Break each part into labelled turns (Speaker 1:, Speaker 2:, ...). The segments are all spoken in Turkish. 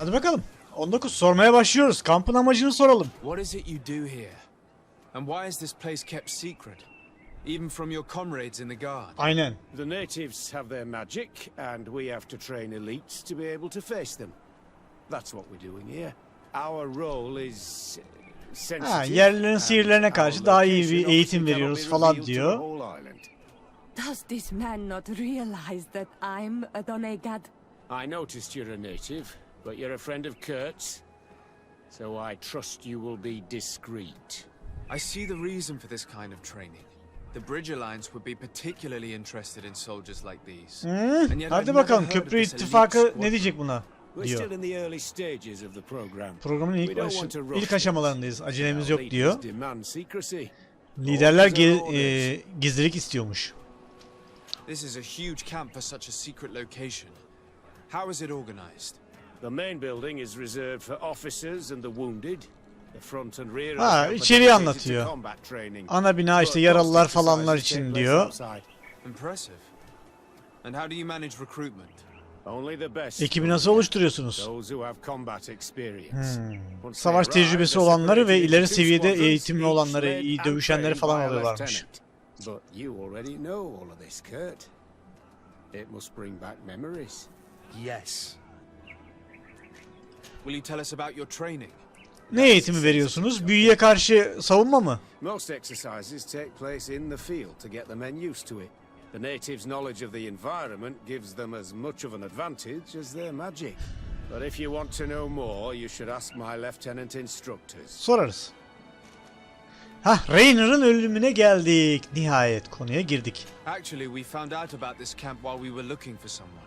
Speaker 1: Hadi bakalım. 19 sormaya başlıyoruz. Kampın amacını soralım.
Speaker 2: What is it you do here? And why is this place kept secret? Even from your comrades in the guard.
Speaker 1: Aynen.
Speaker 3: The natives have their magic, and we have to train elites to be able to face them. That's what we're doing here. Our role is sensitive.
Speaker 1: Yerlilerin sihirlerine karşı daha iyi bir eğitim veriyoruz falan diyor.
Speaker 4: Does this man not realize that I'm a Donegad?
Speaker 3: I noticed you're a native, but you're a friend of Kurt's, so I trust you will be discreet.
Speaker 2: I see the reason for this kind of training. The Bridge Alliance would be particularly interested in soldiers like these.
Speaker 1: Hadi bakalım, Köprü İttifakı ne diyecek buna? Diyor. Programın ilk aşamalarındayız. Acelemiz yok diyor. Liderler gizlilik istiyormuş.
Speaker 2: This is a huge camp for such a secret location. How is it organized?
Speaker 3: The main building is reserved for officers and the wounded. The front and rear
Speaker 1: içeriği anlatıyor. Ana bina işte yaralılar falanlar için diyor.
Speaker 2: Impressive. And how do you manage recruitment?
Speaker 1: Ekibi nasıl oluşturuyorsunuz? Savaş tecrübesi olanları ve ileri seviyede eğitimli olanları, iyi dövüşenleri falan alıyorlarmış.
Speaker 2: Yes. Will you tell us about your training?
Speaker 1: Ne eğitimi veriyorsunuz? Büyüye karşı savunma mı?
Speaker 3: Most exercises take place in the field to get the men used to it. The natives' knowledge of the environment gives them as much of an advantage as their magic. But if you want to know more, you should ask my lieutenant instructors.
Speaker 1: Sorarız. Rainer'ın ölümüne geldik. Nihayet konuya girdik.
Speaker 2: Actually, we found out about this camp while we were looking for someone.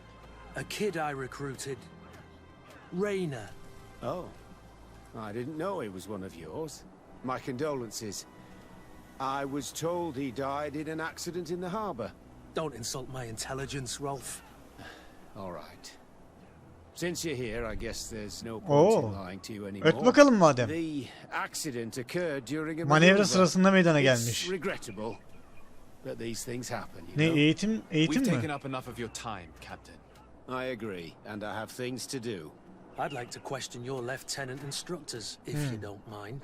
Speaker 5: A kid I recruited. Rainer.
Speaker 3: Oh. I didn't know he was one of yours. My condolences. I was told he died in an accident in the harbor.
Speaker 5: Don't insult my intelligence, Rolf.
Speaker 3: All right. Since you're here, I guess there's no point in lying to you anymore.
Speaker 1: Öt bakalım madem.
Speaker 3: The accident occurred during a
Speaker 1: manevra sırasında meydana gelmiş.
Speaker 3: Regrettable, but these things happen.
Speaker 1: Ne eğitim mi?
Speaker 2: We've taken up enough of your time, Captain.
Speaker 3: I agree, and I have things to do.
Speaker 5: I'd like to question your lieutenant instructors, if you don't mind.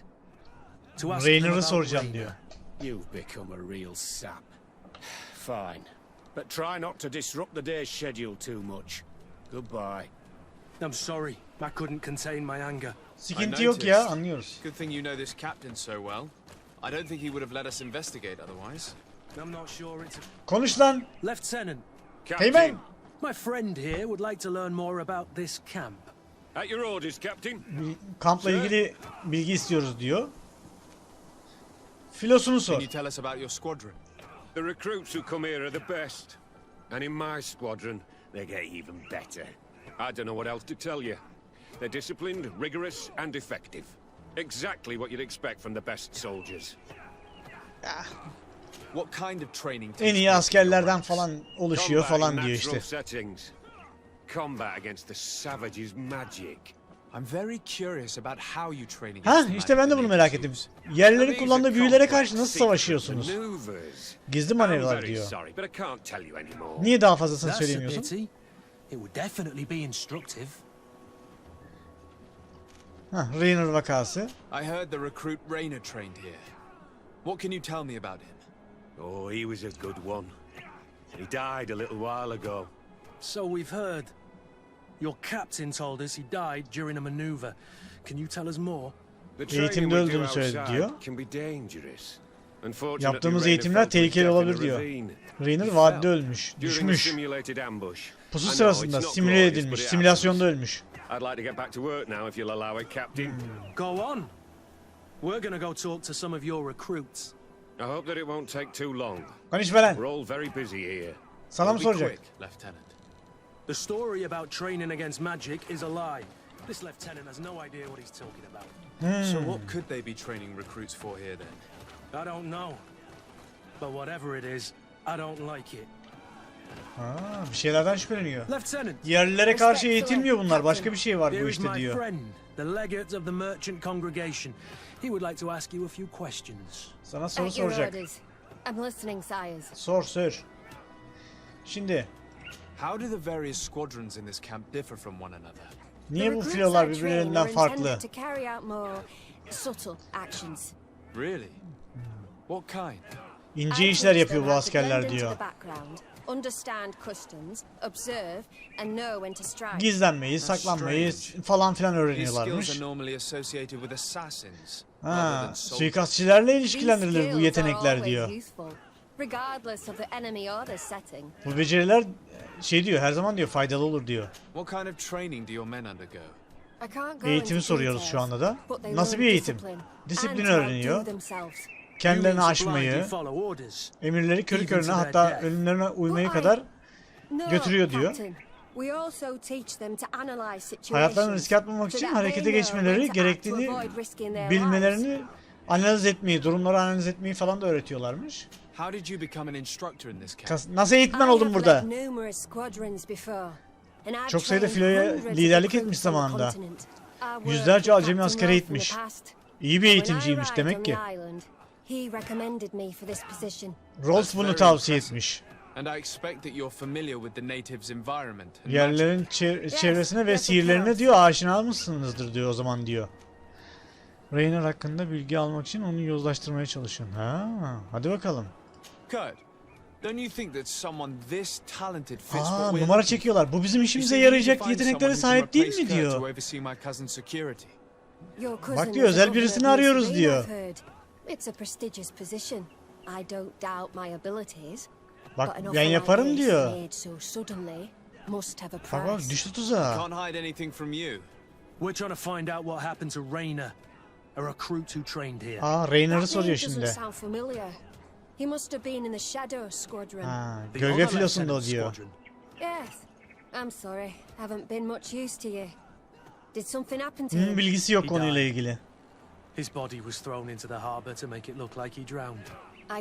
Speaker 1: Rainer'ı soracağım diyor.
Speaker 3: You've become a real sap. Fine, but try not to disrupt the day's schedule too much. Goodbye.
Speaker 5: I'm sorry, I couldn't contain my anger.
Speaker 1: Sıkıntı yok ya, anlıyoruz.
Speaker 2: Good thing you know this captain so well. I don't think he would have let us investigate otherwise.
Speaker 5: I'm not sure it's
Speaker 1: Konuş lan.
Speaker 5: Lieutenant.
Speaker 1: Teğmen.
Speaker 5: My friend here would like to learn more about this camp.
Speaker 3: At your orders, Captain.
Speaker 1: Kampla ilgili bilgi istiyoruz diyor. Filosunu sor.
Speaker 2: Can you tell us about your squadron?
Speaker 6: The recruits who come here are the best. And in my squadron, they get even better. I don't know what else to tell you. They're disciplined, rigorous, and effective. Exactly what you'd expect from the best soldiers.
Speaker 2: What kind of training?
Speaker 1: En iyi askerlerden falan oluşuyor falan diyor işte.
Speaker 6: Combat against the savages magic.
Speaker 2: I'm very curious about how you training.
Speaker 1: İşte ben de bunu merak ettim. Yerlilerin kullandığı büyülere karşı nasıl savaşıyorsunuz? Gizli manevralar diyor. Niye daha fazlasını söylemiyorsun? Rainer vakası.
Speaker 2: I heard the recruit Rainer trained here. What can you tell me about him?
Speaker 6: Oh, he was a good one. He died a little while ago.
Speaker 5: So we've heard. Your captain told us he died during a maneuver. Can you tell us more?
Speaker 1: Eğitimde öldüğünü söyledi diyor. Yaptığımız eğitimler tehlikeli olabilir diyor. Rainer vadide ölmüş, düşmüş. Pusu sırasında simüle edilmiş, simülasyonda ölmüş.
Speaker 5: Go on. We're gonna go talk to some of your recruits.
Speaker 6: I hope that it won't take too long.
Speaker 1: Konuşma lan.
Speaker 6: We're all very busy here.
Speaker 1: Sana mı soracak?
Speaker 2: Lieutenant.
Speaker 5: The story about training against magic is a lie. This lieutenant has no idea what he's talking about.
Speaker 2: So what could they be training recruits for here then?
Speaker 5: I don't know. But whatever it is, I don't like it.
Speaker 1: Bir şeylerden şüpheleniyor.
Speaker 5: Lieutenant,
Speaker 1: Yerlilere karşı eğitilmiyor bunlar. Başka bir şey var bu işte diyor.
Speaker 5: The legate of the merchant congregation. He would like to ask you a few questions.
Speaker 1: Sana soru soracak.
Speaker 4: I'm listening, sires.
Speaker 1: Sor. Şimdi
Speaker 2: How do the various squadrons in this camp differ from one another?
Speaker 1: Niye bu filolar birbirlerinden farklı?
Speaker 2: Really? What kind?
Speaker 1: İnce işler yapıyor bu askerler diyor. Gizlenmeyi, saklanmayı falan filan öğreniyorlarmış. Ha, suikastçilerle ilişkilendirilir bu yetenekler diyor. Bu beceriler şey diyor, her zaman diyor faydalı olur diyor. Eğitimi soruyoruz şu anda da. Nasıl bir eğitim? Disiplin öğreniyor. Kendilerini aşmayı, emirleri körü körüne hatta ölümlerine uymayı kadar götürüyor diyor. Hayatlarını riske atmamak için harekete geçmeleri gerektiğini bilmelerini analiz etmeyi, durumları analiz etmeyi falan da öğretiyorlarmış. Nasıl eğitmen oldun burada? Çok sayıda filoya liderlik etmiş zamanında. Yüzlerce acemi askere eğitmiş. İyi bir eğitimciymiş demek ki. Rolf bunu tavsiye etmiş. Yerlerin çevresine ve sihirlerine diyor aşina mısınızdır diyor o zaman diyor. Raynor hakkında bilgi almak için onu yozlaştırmaya çalışın. Ha, hadi bakalım. Aa, numara çekiyorlar. Bu bizim işimize yarayacak yeteneklere sahip değil mi diyor. Bak diyor özel birisini arıyoruz diyor. Bak ben yaparım diyor. Bak bak düştü tuzağa. Aa, Raynor'ı soruyor şimdi. Ha, gölge filosunda o diyor. Bilgisi yok konuyla ilgili.
Speaker 5: His body was thrown into the harbor to make it look like he drowned.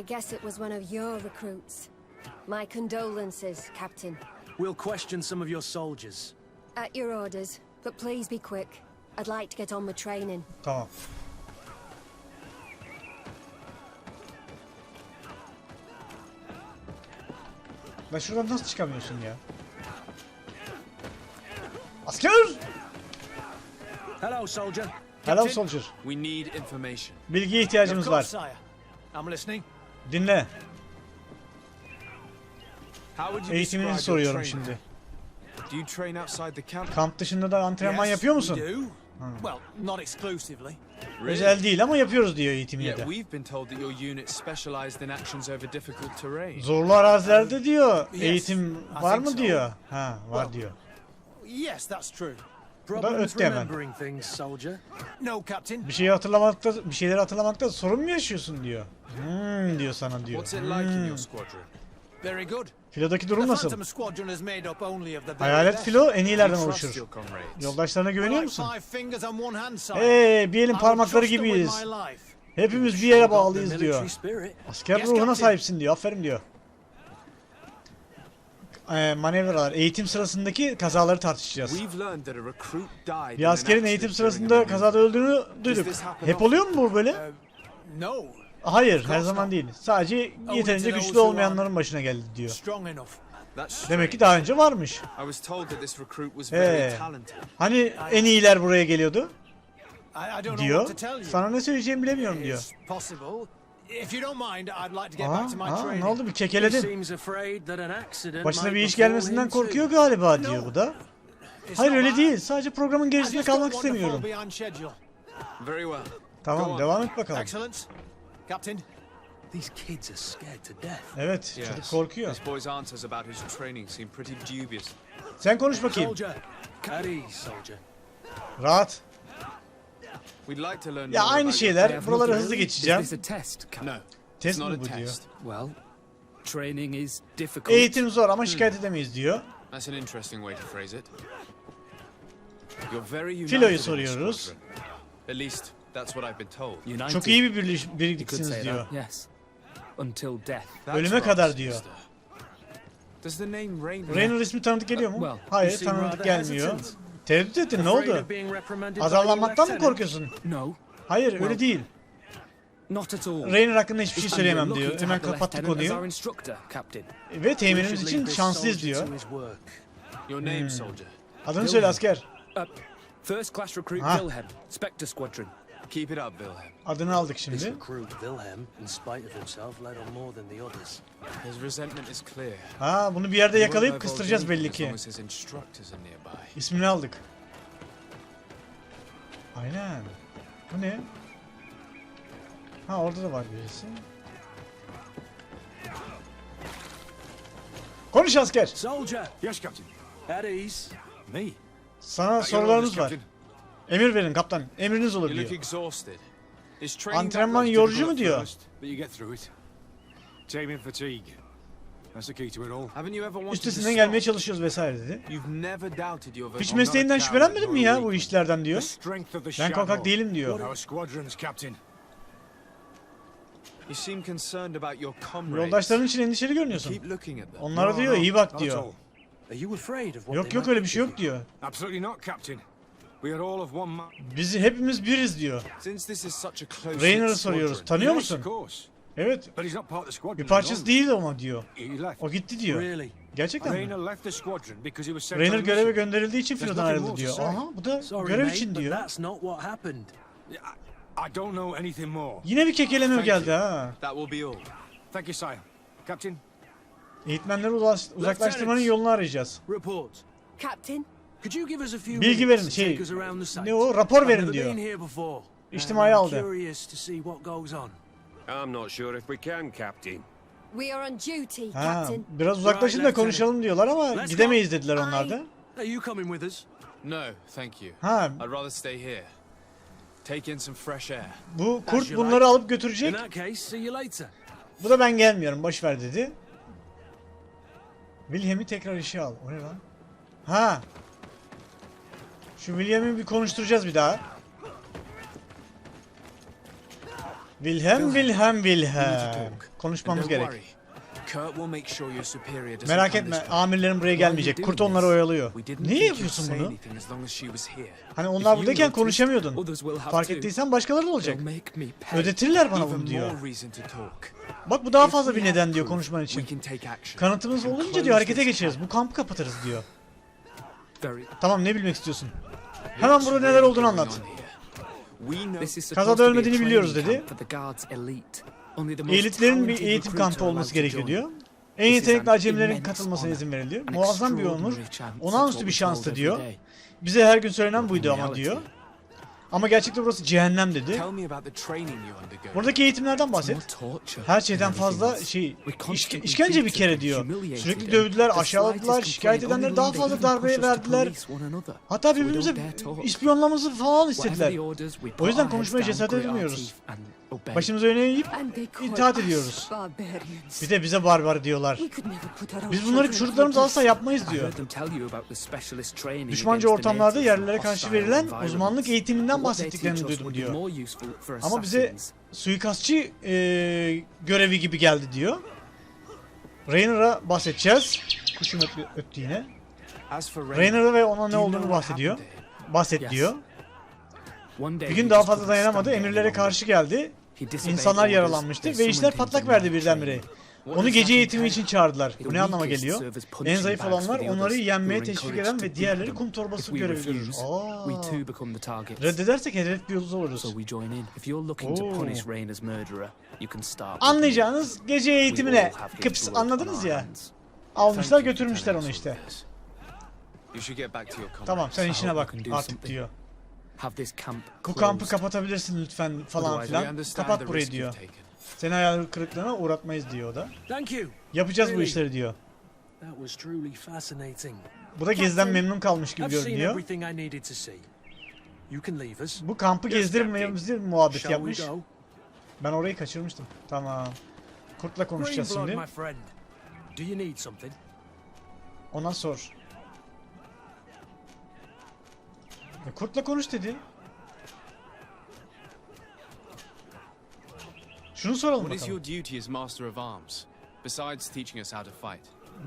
Speaker 7: I guess it was one of your recruits. My condolences, Captain.
Speaker 5: We'll question some of your soldiers.
Speaker 7: At your orders, but please be quick. I'd like to get on with training.
Speaker 1: Tamam. Lan şuradan nasıl çıkamıyorsun ya? Asker!
Speaker 5: Hello, soldier.
Speaker 1: Hello soldier.
Speaker 2: We need information.
Speaker 1: Bilgiye ihtiyacımız var.
Speaker 5: I'm listening.
Speaker 1: Dinle.
Speaker 2: Eğitimini
Speaker 1: Eğitimini soruyorum şimdi.
Speaker 2: şimdi.
Speaker 1: Kamp dışında da antrenman yapıyor musun?
Speaker 5: Well, not exclusively.
Speaker 1: Özel değil ama yapıyoruz diyor eğitimini de. Zorlu arazilerde diyor eğitim var mı diyor. Ha, var diyor.
Speaker 5: Yes, that's true.
Speaker 1: Bu da öttü hemen.
Speaker 5: No, Captain.
Speaker 1: Bir şeyi hatırlamakta, bir şeyleri hatırlamakta sorun mu yaşıyorsun diyor. Diyor sana diyor.
Speaker 5: Very good.
Speaker 1: Filodaki durum
Speaker 5: The
Speaker 1: nasıl?
Speaker 5: Phantom Squadron is made up only of the very
Speaker 1: Hayalet
Speaker 5: best.
Speaker 1: filo en iyilerden oluşur. Yoldaşlarına güveniyor musun?
Speaker 5: Five fingers on one hand, sire.
Speaker 1: Bir elin
Speaker 5: I
Speaker 1: parmakları
Speaker 5: will trust them
Speaker 1: gibiyiz.
Speaker 5: with my life.
Speaker 1: Hepimiz bir yere bağlıyız
Speaker 5: Military
Speaker 1: diyor.
Speaker 5: spirit.
Speaker 1: Asker
Speaker 5: Yes,
Speaker 1: ruhuna
Speaker 5: Captain.
Speaker 1: sahipsin diyor. Aferin diyor. Manevralar, eğitim sırasındaki kazaları tartışacağız. Bir askerin eğitim sırasında kazada öldüğünü duyduk. Hep oluyor mu bu böyle?
Speaker 5: No.
Speaker 1: Hayır, her zaman değil. Sadece yeterince güçlü olmayanların başına geldi diyor.
Speaker 5: Strong enough.
Speaker 1: Demek ki daha önce varmış. Hani en iyiler buraya geliyordu
Speaker 5: I don't know
Speaker 1: diyor.
Speaker 5: what to tell you.
Speaker 1: Sana ne söyleyeceğimi bilemiyorum diyor.
Speaker 5: It's possible. If you don't mind, I'd like to get back to my
Speaker 1: Ne
Speaker 5: training.
Speaker 1: oldu bir
Speaker 5: He
Speaker 1: kekeledin.
Speaker 5: seems afraid that an accident
Speaker 1: Başına
Speaker 5: might
Speaker 1: bir iş
Speaker 5: befall
Speaker 1: gelmesinden
Speaker 5: him too.
Speaker 1: korkuyor galiba diyor bu da.
Speaker 5: It's
Speaker 1: Hayır
Speaker 5: not
Speaker 1: öyle
Speaker 5: that.
Speaker 1: değil. Sadece programın
Speaker 5: I
Speaker 1: gerisinde
Speaker 5: just don't
Speaker 1: kalmak
Speaker 5: want to fall
Speaker 1: istemiyorum.
Speaker 5: behind schedule.
Speaker 1: Tamam devam et bakalım.
Speaker 5: Excellent. Captain. These kids are scared to death.
Speaker 1: Evet çocuk korkuyor.
Speaker 2: This boy's answers about his training seem pretty dubious.
Speaker 1: Sen konuş bakayım.
Speaker 5: Soldier. At ease, soldier.
Speaker 1: Rahat.
Speaker 2: We'd like to learn
Speaker 1: Ya
Speaker 2: more
Speaker 1: aynı
Speaker 2: about
Speaker 1: şeyler. Buraları hızlı geçeceğim.
Speaker 8: Is this a test?
Speaker 2: No.
Speaker 1: Test
Speaker 2: It's
Speaker 1: mi
Speaker 2: not
Speaker 1: bu
Speaker 2: a
Speaker 1: diyor.
Speaker 2: test.
Speaker 8: Well, training is difficult.
Speaker 1: Eğitim zor ama şikayet edemeyiz diyor.
Speaker 2: That's an interesting way to phrase it. You're very united
Speaker 1: Filoyu
Speaker 2: in this
Speaker 1: soruyoruz.
Speaker 2: squadron. At least that's what I've been told.
Speaker 8: United,
Speaker 1: Çok iyi bir
Speaker 8: you could
Speaker 1: birliksiniz
Speaker 8: say
Speaker 1: diyor.
Speaker 8: that, yes. Until death.
Speaker 2: That's
Speaker 1: Ölüme
Speaker 2: right,
Speaker 1: kadar diyor.
Speaker 2: sister. Does the name Raynor?
Speaker 1: Raynor ismi tanıdık geliyor mu?
Speaker 8: Well,
Speaker 1: Hayır
Speaker 5: you seem
Speaker 1: tanıdık
Speaker 5: rather
Speaker 1: gelmiyor.
Speaker 5: hesitant.
Speaker 1: Tereddüt ettin ne
Speaker 5: Afraid
Speaker 1: oldu?
Speaker 5: of being reprimanded by your
Speaker 1: Azarlanmaktan mı
Speaker 5: lieutenant?
Speaker 1: korkuyorsun?
Speaker 8: No,
Speaker 1: Hayır öyle değil.
Speaker 8: not at all.
Speaker 1: Raynor hakkında hiçbir şey
Speaker 8: I'm
Speaker 1: söyleyemem
Speaker 8: lucky
Speaker 1: diyor.
Speaker 8: to
Speaker 1: Hemen
Speaker 8: have the
Speaker 1: kapattık
Speaker 8: lieutenant as
Speaker 1: konuyu.
Speaker 8: our instructor, Captain.
Speaker 1: Ve
Speaker 5: We
Speaker 1: teminimiz
Speaker 5: should
Speaker 1: için
Speaker 5: leave this
Speaker 1: şanslıyız
Speaker 5: soldier
Speaker 1: diyor.
Speaker 5: to his work.
Speaker 2: Your name, soldier.
Speaker 1: Adını söyle asker.
Speaker 8: First class recruit
Speaker 1: Ah.
Speaker 8: Wilhelm, Spectre Squadron.
Speaker 2: Keep it up, Wilhelm.
Speaker 1: Adını aldık
Speaker 5: This
Speaker 1: şimdi.
Speaker 5: recruit Wilhelm, in spite of himself, led on more than the others.
Speaker 2: His resentment is clear.
Speaker 1: Ha, bunu bir yerde
Speaker 2: He won't
Speaker 1: yakalayıp
Speaker 2: divulge
Speaker 1: kıstıracağız
Speaker 2: anything
Speaker 1: belli
Speaker 2: as
Speaker 1: ki.
Speaker 2: long as his instructors are nearby.
Speaker 1: İsmini aldık. Aynen. Bu ne? Ha, orada da var birisi. Konuş asker.
Speaker 5: Soldier,
Speaker 6: Yes, Captain.
Speaker 5: at ease.
Speaker 6: Me?
Speaker 1: Sana
Speaker 6: Your
Speaker 1: sorularımız
Speaker 6: orders,
Speaker 1: var.
Speaker 6: Captain.
Speaker 1: Emir verin kaptan. Emriniz olur
Speaker 2: You look
Speaker 1: diyor.
Speaker 2: exhausted. Is training
Speaker 1: Antrenman
Speaker 2: that
Speaker 1: yorucu
Speaker 6: Difficult
Speaker 1: mu diyor.
Speaker 6: at first, but you get through it. Taming fatigue. That's the key to it all.
Speaker 2: Haven't you ever wanted to
Speaker 1: Üstesinden gelmeye
Speaker 2: stop?
Speaker 1: çalışıyoruz vesaire dedi.
Speaker 2: You've never doubted your
Speaker 1: Hiç
Speaker 2: vocation.
Speaker 1: mesleğinden şüphelenmedin mi ya bu işlerden
Speaker 6: The
Speaker 1: diyor.
Speaker 6: strength of the
Speaker 1: Ben
Speaker 6: shadow.
Speaker 1: korkak değilim diyor.
Speaker 6: Our squadrons, Captain.
Speaker 2: You seem concerned about your comrades.
Speaker 1: Yoldaşların için endişeli görünüyorsun.
Speaker 2: Keep looking at them.
Speaker 1: Onlara
Speaker 6: No,
Speaker 1: diyor
Speaker 6: no,
Speaker 1: iyi bak
Speaker 6: not
Speaker 1: diyor.
Speaker 6: at all.
Speaker 5: Are you afraid of what
Speaker 1: Yok
Speaker 5: they
Speaker 1: yok
Speaker 5: might
Speaker 1: öyle bir
Speaker 5: think
Speaker 1: şey
Speaker 5: of
Speaker 1: yok diyor.
Speaker 6: Absolutely not, Captain. We are all of one man.
Speaker 1: Biz hepimiz biriz diyor.
Speaker 2: Since this is such a close
Speaker 1: Rainer'ı soruyoruz. Tanıyor
Speaker 6: Yes, of
Speaker 1: musun?
Speaker 6: course.
Speaker 1: Evet.
Speaker 6: But he's not part of the squadron.
Speaker 1: Bir parçası değil ama diyor.
Speaker 6: He left.
Speaker 1: O gitti
Speaker 5: you?
Speaker 1: diyor.
Speaker 5: Really?
Speaker 1: Gerçekten mi?
Speaker 6: Rainer left the squadron because he was sent
Speaker 1: Rainer
Speaker 6: on a
Speaker 1: göreve
Speaker 6: mission.
Speaker 1: gönderildiği için
Speaker 6: There's
Speaker 1: filodan
Speaker 6: nothing
Speaker 1: ayrıldı
Speaker 6: more to
Speaker 1: diyor.
Speaker 6: say.
Speaker 1: Aha bu da
Speaker 5: Sorry,
Speaker 1: görev
Speaker 5: mate,
Speaker 1: için
Speaker 5: but
Speaker 1: diyor.
Speaker 5: that's not what happened.
Speaker 6: I don't know anything more.
Speaker 1: Yine bir kekeleme
Speaker 2: Thank
Speaker 1: geldi
Speaker 2: you.
Speaker 1: ha.
Speaker 2: That will be all.
Speaker 6: Thank you, sire. Captain.
Speaker 1: Eğitmenleri uzaklaştırmanın yolunu arayacağız.
Speaker 5: Report.
Speaker 7: Captain,
Speaker 5: Could you give us a few
Speaker 1: Bilgi
Speaker 5: minutes
Speaker 1: verin,
Speaker 5: to
Speaker 1: şey,
Speaker 5: take us around the site?
Speaker 1: ne o? Rapor
Speaker 5: I've
Speaker 1: verin
Speaker 5: never
Speaker 1: diyor.
Speaker 5: been here before.
Speaker 1: İçtimai
Speaker 5: I'm
Speaker 1: aldı.
Speaker 5: curious to see what goes on.
Speaker 6: I'm not sure if we can, Captain.
Speaker 7: we are on duty,
Speaker 1: Ha,
Speaker 7: Captain.
Speaker 1: biraz uzaklaşın da konuşalım diyorlar ama
Speaker 5: Let's
Speaker 1: gidemeyiz dediler onlar da.
Speaker 5: Are you coming with us?
Speaker 2: No, thank you.
Speaker 1: Ha,
Speaker 2: I'd rather stay here. Take in some fresh air.
Speaker 1: bu kurt bunları alıp götürecek.
Speaker 5: In that case, see you later.
Speaker 1: Bu da ben gelmiyorum boş ver dedi. Wilhelm'i tekrar işe al. O ne lan? Ha. Şu Wilhelm'i bir konuşturacağız bir daha. Wilhelm. Konuşmamız
Speaker 2: And don't
Speaker 1: gerek.
Speaker 2: worry. Kurt will make sure your superior doesn't
Speaker 1: Merak
Speaker 2: come
Speaker 1: etme,
Speaker 2: this way.
Speaker 1: amirlerin buraya gelmeyecek. Kurt onları oyalıyor. Niye yapıyorsun bunu? Hani onlar buradayken konuşamıyordun. Fark ettiysen başkaları da olacak. Ödetirler bana bunu diyor. Bak bu daha fazla bir neden diyor konuşman için. Kanıtımız olunca diyor harekete geçeriz. Bu kampı kapatırız diyor. Tamam ne bilmek istiyorsun? Hemen burada neler olduğunu anlat.
Speaker 8: Kazada ölmediğini biliyoruz dedi.
Speaker 1: Elitlerin bir eğitim kampı olması gerekiyor diyor. En yetenekli acemilerin katılmasına izin veriliyor. Muazzam bir onur, olağanüstü bir şanstı diyor. Bize her gün söylenen buydu ama diyor. Ama gerçekten burası cehennem dedi. Buradaki eğitimlerden bahset. Her şeyden fazla işkence bir kere diyor. Sürekli dövdüler, aşağıladılar, şikayet edenlere daha fazla darbe verdiler. Hatta birbirimize ispiyonlamamızı falan istediler. O yüzden konuşmaya cesaret edemiyoruz. Başımızı öne eğip itaat ediyoruz. Bir de bize barbar diyorlar. Biz bunları çocuklarımıza asla yapmayız diyor. Düşmanca ortamlarda yerlilere karşı verilen uzmanlık eğitiminden bahsettiklerini duydum diyor. Ama bize suikastçı görevi gibi geldi diyor. Rainer'a bahsedeceğiz. Kuşum öttü yine. Rainer'a ve ona ne olduğunu bahset diyor. Bir gün daha fazla dayanamadı. Emirlere karşı geldi. İnsanlar yaralanmıştı ve işler patlak verdi birdenbire. Onu gece eğitimi için çağırdılar. Bu ne anlama geliyor? En zayıf olanlar onları yenmeye teşvik eden ve diğerleri kum torbası görevi görür. Reddedersek hedef bir yoluz oluruz. Anlayacağınız gece eğitimine kıps anladınız ya. Almışlar götürmüşler onu işte. Tamam sen işine bak artık diyor. Bu kampı kapatabilirsin lütfen falan filan. Kapat burayı diyor. Seni hayal kırıklığına uğratmayız diyor o da. Yapacağız bu işleri diyor. Bu da geziden memnun kalmış gibi görünüyor. Bu kampı gezdirmemizi muhabbet yapmış. Ben orayı kaçırmıştım. Tamam. Kurt'la konuşacağız şimdi. Ona sor. Kurt'la konuş dedi. Şunu soralım bakalım.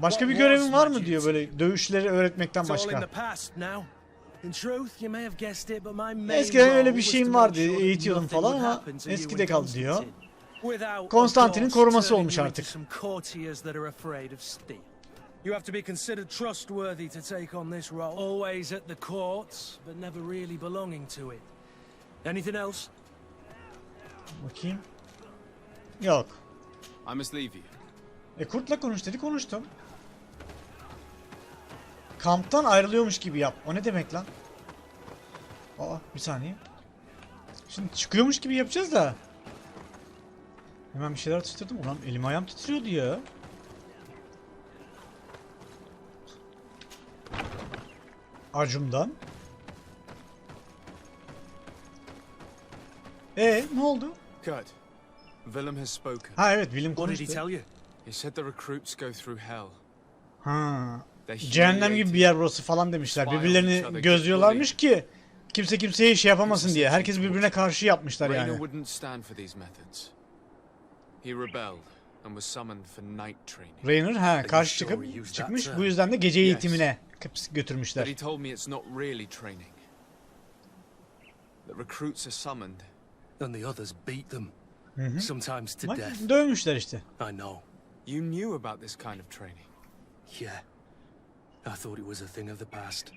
Speaker 1: Başka bir görevin var mı diyor böyle dövüşleri öğretmekten başka. Eskiden öyle bir şeyim vardı, eğitiyordum falan ama eskide kaldı diyor. Konstantin'in koruması olmuş artık.
Speaker 5: You have to be considered trustworthy to take on this role. Always at the courts, but never really belonging to it. Anything else?
Speaker 1: Bakayım. Yok.
Speaker 2: I must leave you.
Speaker 1: Kurt'la konuş dedi, konuştum. Kamptan ayrılıyormuş gibi yap. O ne demek lan? Aa, bir saniye. Şimdi çıkıyormuş gibi yapacağız da. Hemen bir şeyler atıştırdım. Ulan elim ayağım titriyordu ya. Acımdan. Ne oldu?
Speaker 2: Kurt, Willem has spoken.
Speaker 1: Ha evet, Willem
Speaker 5: What did he
Speaker 1: konuştu.
Speaker 5: tell you?
Speaker 2: He said the recruits go through hell.
Speaker 1: Ha.
Speaker 2: They're
Speaker 1: Cehennem gibi bir yer burası falan demişler. Birbirlerini gözlüyorlarmış ki kimse kimseye şey yapamasın diye. Herkes birbirine karşı yapmışlar
Speaker 2: Raynor
Speaker 1: yani.
Speaker 2: wouldn't stand for these methods. He rebelled and was summoned for night training.
Speaker 1: Raynor karşı çıkmış. Bu yüzden de gece eğitimine
Speaker 2: But
Speaker 1: götürmüşler.
Speaker 2: he told me it's not really training. The recruits are summoned.
Speaker 5: And the others beat them. Sometimes to
Speaker 1: Bak,
Speaker 5: death.
Speaker 1: dövmüşler işte.
Speaker 5: I know.
Speaker 2: You knew about this kind of training.
Speaker 5: Yeah. I thought it was a thing of the past.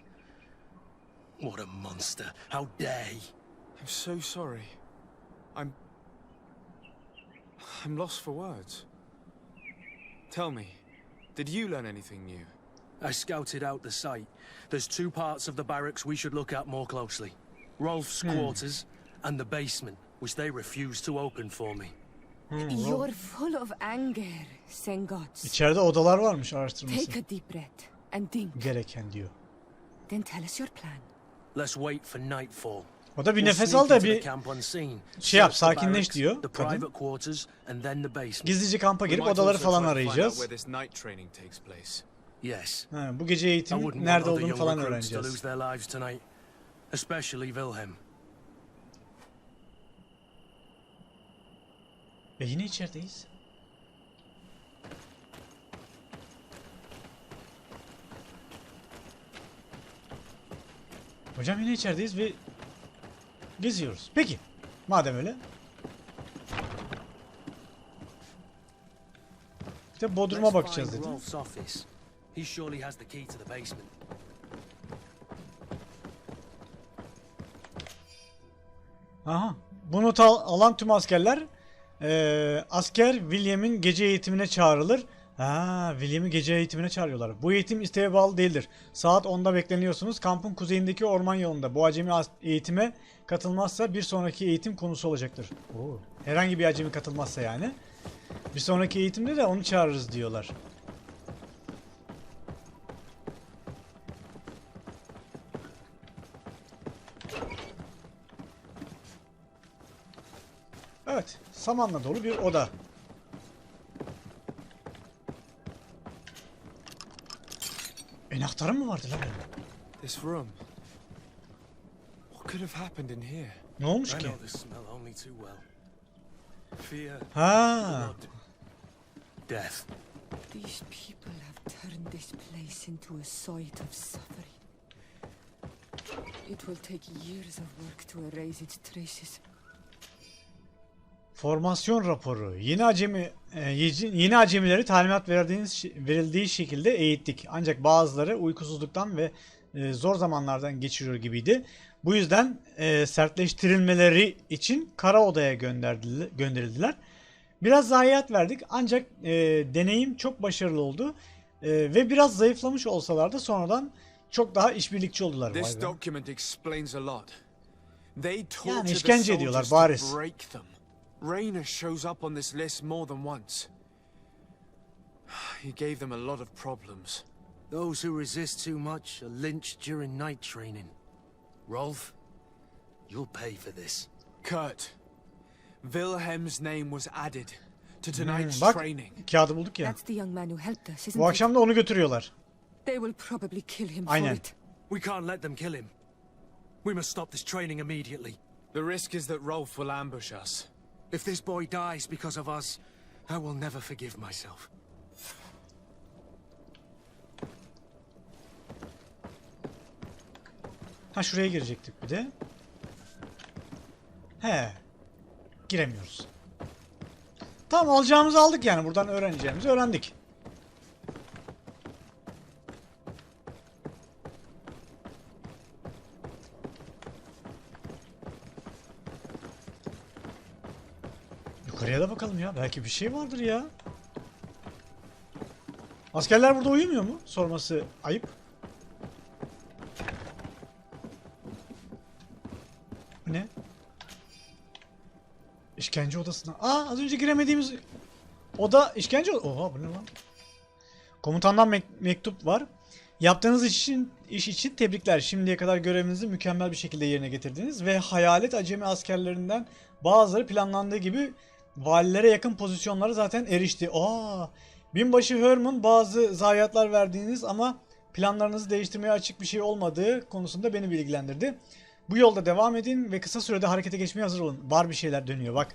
Speaker 5: What a monster. How dare he?
Speaker 2: I'm so sorry. I'm lost for words. Tell me, did you learn anything new?
Speaker 5: I scouted out the site. There's two parts of the barracks we should look at more closely. Rolf's quarters and the basement, which they refused to open for me.
Speaker 4: You're full of anger, Sengots.
Speaker 1: İçeride odalar varmış araştırması.
Speaker 4: Take a deep breath and think.
Speaker 1: Gereken diyor.
Speaker 4: Then tell us your plan.
Speaker 5: Let's wait for nightfall.
Speaker 1: O da bir
Speaker 5: We'll
Speaker 1: nefes
Speaker 5: sneak
Speaker 1: al da
Speaker 5: into the
Speaker 1: bir
Speaker 5: camp unseen.
Speaker 1: şey yap,
Speaker 5: Search the
Speaker 1: sakinleş
Speaker 5: barracks,
Speaker 1: diyor
Speaker 5: the
Speaker 1: kadın.
Speaker 5: private quarters and then the basement.
Speaker 1: Gizlice kampa
Speaker 2: We
Speaker 1: girip
Speaker 2: might
Speaker 1: odaları
Speaker 2: also
Speaker 1: falan
Speaker 2: try and find out
Speaker 1: arayacağız.
Speaker 2: where this night training takes place.
Speaker 5: Yes.
Speaker 1: Bu gece
Speaker 5: I
Speaker 1: eğitim
Speaker 5: wouldn't
Speaker 1: nerede
Speaker 5: want other
Speaker 1: olduğunu
Speaker 5: young
Speaker 1: falan
Speaker 5: recruits to
Speaker 1: öğreneceğiz.
Speaker 5: lose their lives tonight, especially Wilhelm.
Speaker 1: Yine içerideyiz. Hocam yine içerideyiz ve geziyoruz. Peki, madem öyle. İşte Bodrum'a bakacağız dedi.
Speaker 5: Rolf's office. He surely has the key to the basement.
Speaker 1: Aha. Bu notu alan tüm askerler asker William'in gece eğitimine çağrılır. William'i gece eğitimine çağırıyorlar. Bu eğitim isteğe bağlı değildir. Saat 10'da bekleniyorsunuz. Kampın kuzeyindeki orman yolunda. Bu acemi eğitime katılmazsa bir sonraki eğitim konusu olacaktır. Herhangi bir acemi katılmazsa yani. Bir sonraki eğitimde de onu çağırırız diyorlar. Evet, samanla dolu bir oda. Enahtarı mı vardı lan?
Speaker 2: This room. What could have happened in here?
Speaker 1: Ne olmuş
Speaker 5: I
Speaker 1: ki?
Speaker 5: know this smell only too well. Fear,
Speaker 1: Ha,
Speaker 5: blood, death.
Speaker 4: These people have turned this place into a site of suffering. It will take years of work to erase its traces.
Speaker 1: formasyon raporu. Yeni acemileri talimat verildiği şekilde eğittik. Ancak bazıları uykusuzluktan ve zor zamanlardan geçiriyor gibiydi. Bu yüzden sertleştirilmeleri için kara odaya gönderildiler. Biraz zayiat verdik ancak deneyim çok başarılı oldu. Ve biraz zayıflamış olsalar da sonradan çok daha işbirlikçi oldular.
Speaker 2: This document explains a lot. They
Speaker 1: Yani
Speaker 2: torture the
Speaker 1: işkence ediyorlar
Speaker 2: soldiers
Speaker 1: bariz.
Speaker 2: to break them. Raynor shows up on this list more than once. He gave them a lot of problems.
Speaker 5: Those who resist too much are lynched during night training. Rolf, you'll pay for this.
Speaker 2: Kurt, Wilhelm's name was added to tonight's
Speaker 1: Bak,
Speaker 2: training.
Speaker 1: kağıdı bulduk ya.
Speaker 4: That's the young man who helped us, isn't
Speaker 1: Bu akşam da onu götürüyorlar.
Speaker 4: it? They will probably kill him
Speaker 1: Aynen.
Speaker 4: for it.
Speaker 5: We can't let them kill him. We must stop this training immediately.
Speaker 2: The risk is that Rolf will ambush us.
Speaker 5: If this boy dies because of us, I will never forgive myself.
Speaker 1: Ha, şuraya girecektik bir de. Giremiyoruz. Tamam, alacağımızı aldık yani. Buradan öğreneceğimizi öğrendik. Yukarıya da bakalım ya. Belki bir şey vardır ya. Askerler burada uyumuyor mu? Sorması ayıp. Bu ne? İşkence odasına. Aa, az önce giremediğimiz oda işkence odası. Oha, bu ne lan? Komutandan mektup var. Yaptığınız iş için tebrikler. Şimdiye kadar görevinizi mükemmel bir şekilde yerine getirdiniz ve hayalet acemi askerlerinden bazıları planlandığı gibi valilere yakın pozisyonlara zaten erişti. Binbaşı Herman, bazı zayiatlar verdiğiniz ama planlarınızı değiştirmeye açık bir şey olmadığı konusunda beni bilgilendirdi. Bu yolda devam edin ve kısa sürede harekete geçmeye hazır olun. Var bir şeyler dönüyor bak.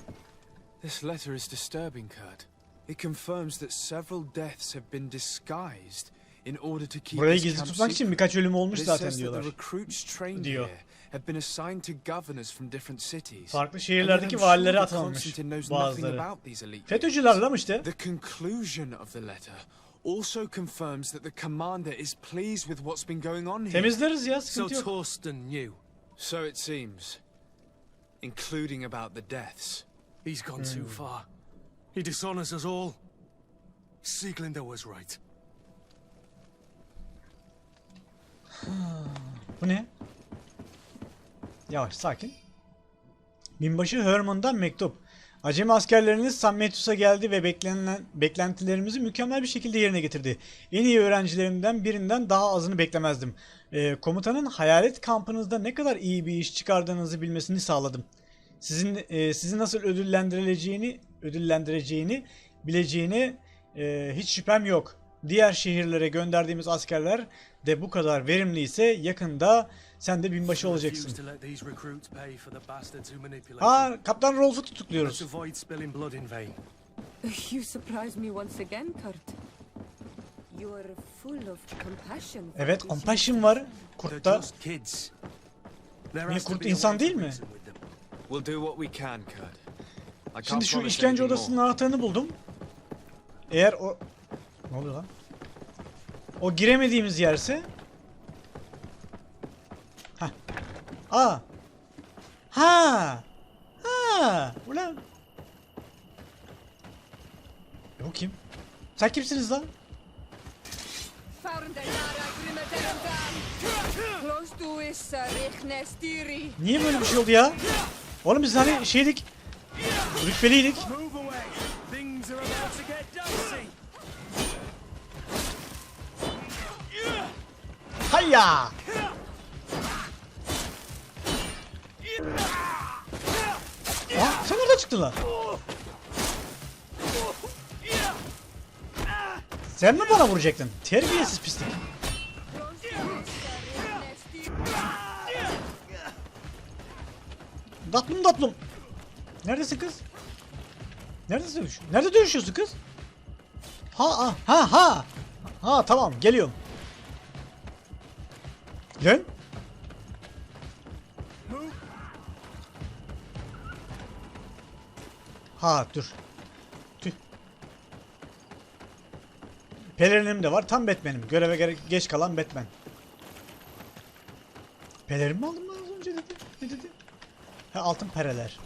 Speaker 2: This letter is disturbing, Kurt. It confirms that several deaths have been disguised in order to keep
Speaker 1: Burayı
Speaker 2: this
Speaker 1: gizli
Speaker 2: camp
Speaker 1: tutmak için
Speaker 2: secret.
Speaker 1: birkaç ölüm olmuş
Speaker 2: It
Speaker 1: zaten
Speaker 2: says that
Speaker 1: diyorlar.
Speaker 2: the recruits trained
Speaker 1: Diyor.
Speaker 2: here have been assigned to governors from different cities.
Speaker 1: Farklı
Speaker 2: And
Speaker 1: şehirlerdeki
Speaker 2: I'm sure
Speaker 1: valilere
Speaker 2: that
Speaker 1: atanmış
Speaker 2: Constantine knows nothing
Speaker 1: bazıları.
Speaker 2: about these elite
Speaker 1: FETÖ'cüler lan işte.
Speaker 2: The conclusion of the letter also confirms that the commander is pleased with what's been going on here.
Speaker 1: Temizleriz ya,
Speaker 5: So
Speaker 1: sıkıntı yok.
Speaker 5: Torsten knew.
Speaker 2: So it seems, including about the deaths.
Speaker 5: He's gone too far. He dishonors us all. Sieglinder was right.
Speaker 1: Bu ne? Yavaş, sakin. Binbaşı Herman'dan mektup. Acemi askerleriniz Sammetus'a geldi ve beklentilerimizi mükemmel bir şekilde yerine getirdi. En iyi öğrencilerimden birinden daha azını beklemezdim. Komutanın hayalet kampınızda ne kadar iyi bir iş çıkardığınızı bilmesini sağladım. Sizi nasıl ödüllendireceğini bileceğine hiç şüphem yok. Diğer şehirlere gönderdiğimiz askerler de bu kadar verimliyse yakında sen de binbaşı olacaksın. Kaptan Rolf'u tutukluyoruz.
Speaker 4: You surprise me once again, Kurt. You are full of compassion. for
Speaker 1: Evet,
Speaker 4: these
Speaker 1: compassion var.
Speaker 5: They're
Speaker 1: Kurtta.
Speaker 5: just kids. There
Speaker 1: Niye
Speaker 5: has to
Speaker 1: kurt
Speaker 5: be a
Speaker 1: insan
Speaker 5: way
Speaker 1: değil
Speaker 5: to
Speaker 1: mi?
Speaker 5: reason with them.
Speaker 2: We'll do what we can, Kurt. I can't
Speaker 1: Şimdi şu
Speaker 2: promise
Speaker 1: işkence
Speaker 2: anything
Speaker 1: odasının
Speaker 2: more.
Speaker 1: anahtarını buldum. Eğer o... Ne oluyor lan? O giremediğimiz yerse... Hah. Aa! Ha! Ha! Ulan! Bu kim? Sen kimsiniz lan? Niye böyle bir şey oldu ya? Oğlum biz hani şeydik... Rütbeliydik.
Speaker 5: Move away. Things are about to get dicey.
Speaker 1: Hayya! Sen nereden çıktın lan? Sen mi bana vuracaktın? Terbiyesiz pislik. Tatlım. Neredesin kız? Nerede dövüşüyorsun kız? Ha tamam, geliyorum. Lan? Dur. Tüh. Pelerinim de var. Tam Batman'im. Göreve geç kalan Batman. Pelerin mi aldım ben az önce dedi? Ne dedi? Altın pereler.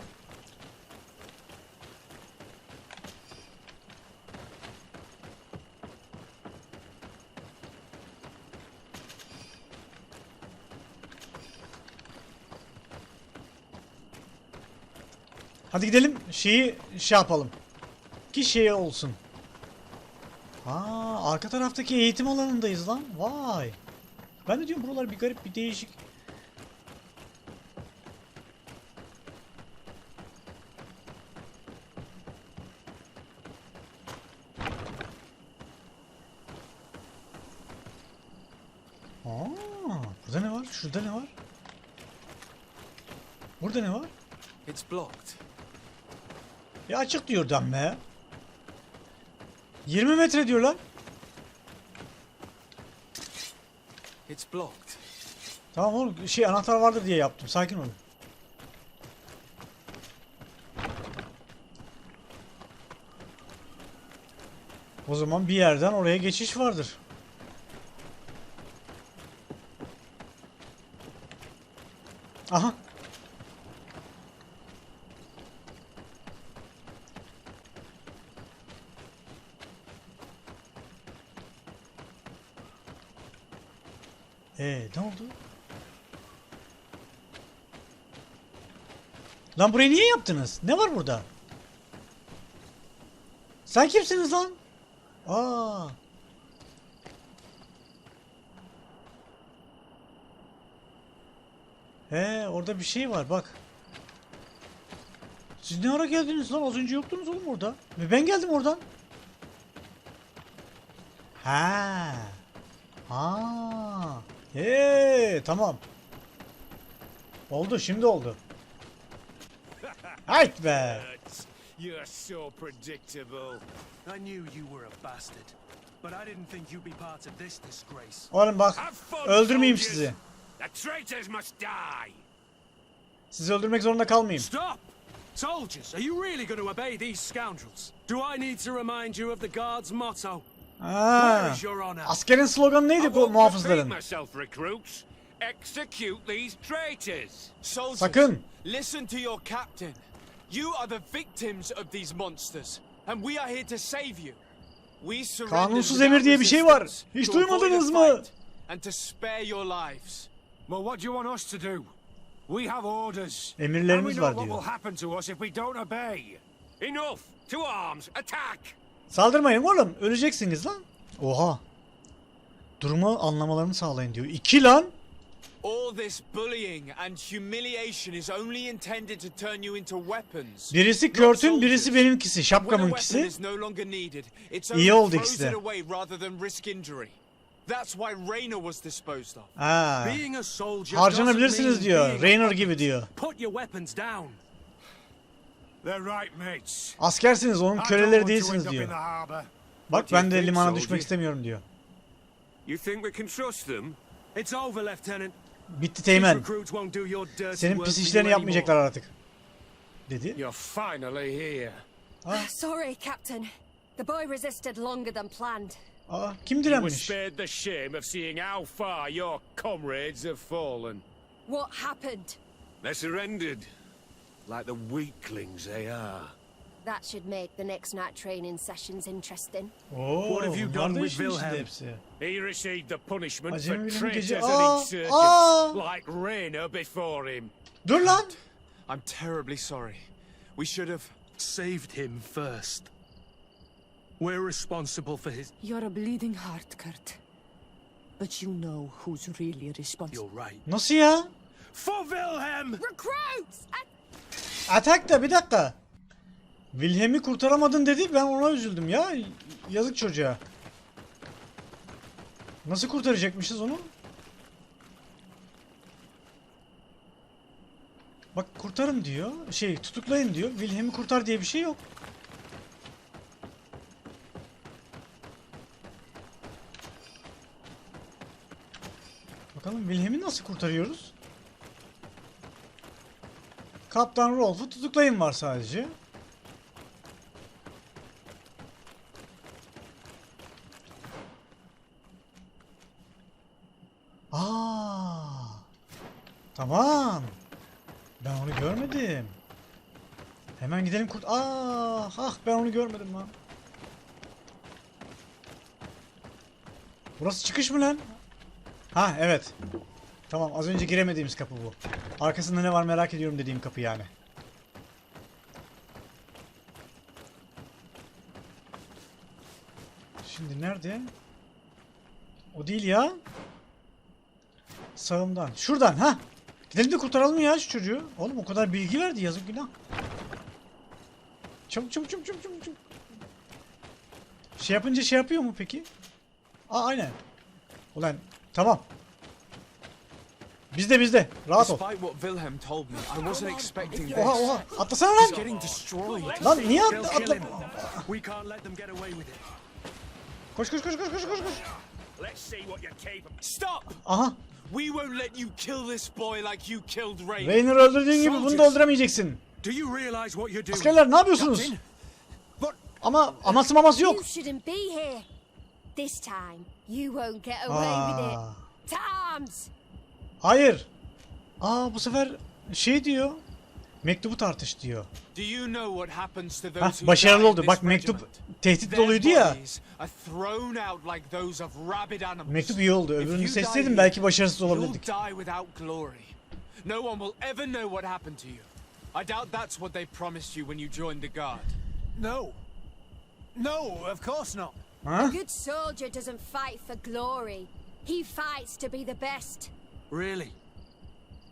Speaker 1: Hadi gidelim şey yapalım. Ki şey olsun. Arka taraftaki eğitim alanındayız lan. Vay. Ben de diyorum buralar bir garip, bir değişik. Burada ne var? Şurada ne var? Burada ne var?
Speaker 2: It's blocked.
Speaker 1: Ya açık diyor be. 20 metre diyor lan.
Speaker 2: It's blocked.
Speaker 1: Tamam oğlum, anahtar vardır diye yaptım. Sakin olun. O zaman bir yerden oraya geçiş vardır. Aha. Ne oldu? Lan burayı niye yaptınız? Ne var burada? Sen kimsiniz lan? Aa. Orada bir şey var bak. Siz ne ara geldiniz lan? Az önce yoktunuz oğlum orada. Ve ben geldim oradan. Ha. Tamam. Oldu, şimdi oldu. Hayt be.
Speaker 3: You're so predictable.
Speaker 5: I knew you were a bastard, but I didn't think you'd be part of this disgrace.
Speaker 1: Oğlum bak,
Speaker 3: Have fun,
Speaker 1: öldürmeyeyim
Speaker 3: soldiers.
Speaker 1: sizi.
Speaker 3: The traitors must die.
Speaker 1: Sizi öldürmek zorunda kalmayayım.
Speaker 5: Stop! Soldiers, are you really going to obey these scoundrels? Do I need to remind you of the Guard's motto? Where is your honor?
Speaker 1: Askerin sloganı neydi bu
Speaker 3: I won't
Speaker 1: muhafızların?
Speaker 3: repeat myself, recruits. Execute these traitors.
Speaker 8: Soldiers,
Speaker 1: Sakın.
Speaker 8: listen to your captain. You are the victims of these monsters, and we are here to save you. We surrendered
Speaker 1: Kanunsuz
Speaker 8: without
Speaker 1: emir diye bir şey var.
Speaker 8: resistance
Speaker 1: Hiç
Speaker 8: to avoid a
Speaker 1: duymadınız mı?
Speaker 8: fight and to spare your lives.
Speaker 3: Well, what do you want us to do? We have orders.
Speaker 1: Emirlerimiz
Speaker 3: And we
Speaker 1: var
Speaker 3: know what
Speaker 1: diyor.
Speaker 3: will happen to us if we don't obey.
Speaker 6: Enough! To arms! Attack!
Speaker 1: Saldırmayın oğlum. Öleceksiniz lan. Oha. Durumu anlamalarını sağlayın diyor. 2 lan.
Speaker 8: All this bullying and humiliation is only intended to turn you into weapons.
Speaker 1: Birisi
Speaker 8: not
Speaker 1: Kört'ün, birisi
Speaker 8: soldiers.
Speaker 1: benimkisi.
Speaker 8: When a weapon
Speaker 1: Şapkamınkisi.
Speaker 8: is no longer needed, it's
Speaker 1: İyi
Speaker 8: only
Speaker 1: oldu ikisi
Speaker 8: throws
Speaker 1: de.
Speaker 8: it away rather than risk injury. That's why Raynor was disposed of.
Speaker 1: Ha.
Speaker 5: Being a soldier
Speaker 1: Harcanabilirsiniz
Speaker 5: doesn't mean
Speaker 1: diyor.
Speaker 5: being
Speaker 1: Raynor
Speaker 5: a-
Speaker 1: gibi diyor.
Speaker 5: Put your weapons down.
Speaker 3: They're right, mates.
Speaker 1: Askersiniz, onun
Speaker 3: I don't
Speaker 1: köleleri
Speaker 3: want to
Speaker 1: değilsiniz
Speaker 3: end up in
Speaker 1: diyor.
Speaker 3: the harbor.
Speaker 1: Bak
Speaker 6: do you
Speaker 1: ben de
Speaker 6: think,
Speaker 1: limana
Speaker 6: soldier?
Speaker 1: düşmek istemiyorum diyor.
Speaker 6: You think we can trust them?
Speaker 5: It's over, Lieutenant.
Speaker 1: Bitti
Speaker 5: These
Speaker 1: Teğmen.
Speaker 5: recruits won't do your dirty
Speaker 1: Senin
Speaker 5: work
Speaker 1: pis
Speaker 5: for you
Speaker 1: işlerini
Speaker 5: anymore.
Speaker 1: yapmayacaklar artık. Dedi.
Speaker 3: You're finally here.
Speaker 7: Sorry, Captain. The boy resisted longer than planned.
Speaker 1: Kim
Speaker 3: You were
Speaker 1: direnmiş?
Speaker 3: spared the shame of seeing how far your comrades have fallen.
Speaker 7: What happened?
Speaker 6: They surrendered. Like the weaklings they are.
Speaker 7: That should make the next night training sessions interesting.
Speaker 1: Oo,
Speaker 5: What have you
Speaker 1: bunlar
Speaker 5: done
Speaker 1: da
Speaker 5: with
Speaker 1: işin içinde
Speaker 5: Wilhelm?
Speaker 1: hepsi.
Speaker 3: He received the punishment
Speaker 1: Acemi
Speaker 3: for
Speaker 1: bilim
Speaker 3: traitors
Speaker 1: gece-
Speaker 3: and insurgents like Raynor before him.
Speaker 1: Dur lan.
Speaker 8: I'm terribly sorry. We should have...
Speaker 5: Saved him first. We're responsible for his...
Speaker 4: You're a bleeding heart, Kurt. But you know who's really responsible.
Speaker 5: You're right.
Speaker 1: Nasıl ya?
Speaker 5: For Wilhelm!
Speaker 7: Recruits!
Speaker 1: Atak da bir dakika. Wilhelm'i kurtaramadın dedi, ben ona üzüldüm ya. Yazık çocuğa. Nasıl kurtaracakmışız onu? Bak kurtarın diyor. Tutuklayın diyor. Wilhelm'i kurtar diye bir şey yok. Bakalım Wilhelm'i nasıl kurtarıyoruz? Kaptan Rolf'u tutuklayın var sadece. Tamam. Ben onu görmedim. Hemen gidelim ben onu görmedim lan. Burası çıkış mı lan? Ha evet. Tamam, az önce giremediğimiz kapı bu. Arkasında ne var merak ediyorum dediğim kapı yani. Şimdi nerede? O değil ya. Sağımdan. Şuradan ha. Gidelim de kurtaralım ya şu çocuğu. Oğlum o kadar bilgi verdi, yazık günah. Çabuk. Şey yapınca şey yapıyor mu peki? Aynen. Ulan tamam. Bizde. Rahat ol.
Speaker 8: Despite what Wilhelm told me, I wasn't expecting this.
Speaker 1: Oha. Atlasana lan.
Speaker 8: Getting destroyed.
Speaker 1: Lan niye
Speaker 5: They'll kill
Speaker 1: atla?
Speaker 5: him. We can't let them get away with it.
Speaker 1: Koş.
Speaker 3: Let's see what you're capable.
Speaker 8: Stop!
Speaker 1: Aha.
Speaker 8: We won't let you kill this boy like you killed Raynor.
Speaker 1: Raynor öldürdüğün gibi bunu da öldüremeyeceksin.
Speaker 5: Do you realize what you're doing?
Speaker 1: Askerler ne yapıyorsunuz?
Speaker 5: Captain?
Speaker 1: Ama maması yok.
Speaker 7: You shouldn't be here. This time, you won't get away with it. To arms!
Speaker 1: Hayır. Bu sefer şey diyor. Mektubu tartış diyor.
Speaker 8: Do you know what happens to
Speaker 1: Hah,
Speaker 8: those who
Speaker 1: başarılı
Speaker 8: die in
Speaker 1: oldu.
Speaker 8: this
Speaker 1: Bak mektup
Speaker 8: regiment?
Speaker 1: tehdit
Speaker 8: Their
Speaker 1: doluydu ya.
Speaker 8: bodies are thrown out like those of rabid animals.
Speaker 1: Mektup iyi oldu.
Speaker 8: If
Speaker 1: Öbürünü
Speaker 8: you die
Speaker 1: seçseydim
Speaker 8: here,
Speaker 1: belki başarısız
Speaker 8: you'll
Speaker 1: olabilirdik.
Speaker 8: die without glory. No one will ever know what happened to you. I doubt that's what they promised you when you joined the guard.
Speaker 9: No. No, of course not.
Speaker 1: Ha?
Speaker 7: A good soldier doesn't fight for glory. He fights to be the best.
Speaker 5: Really?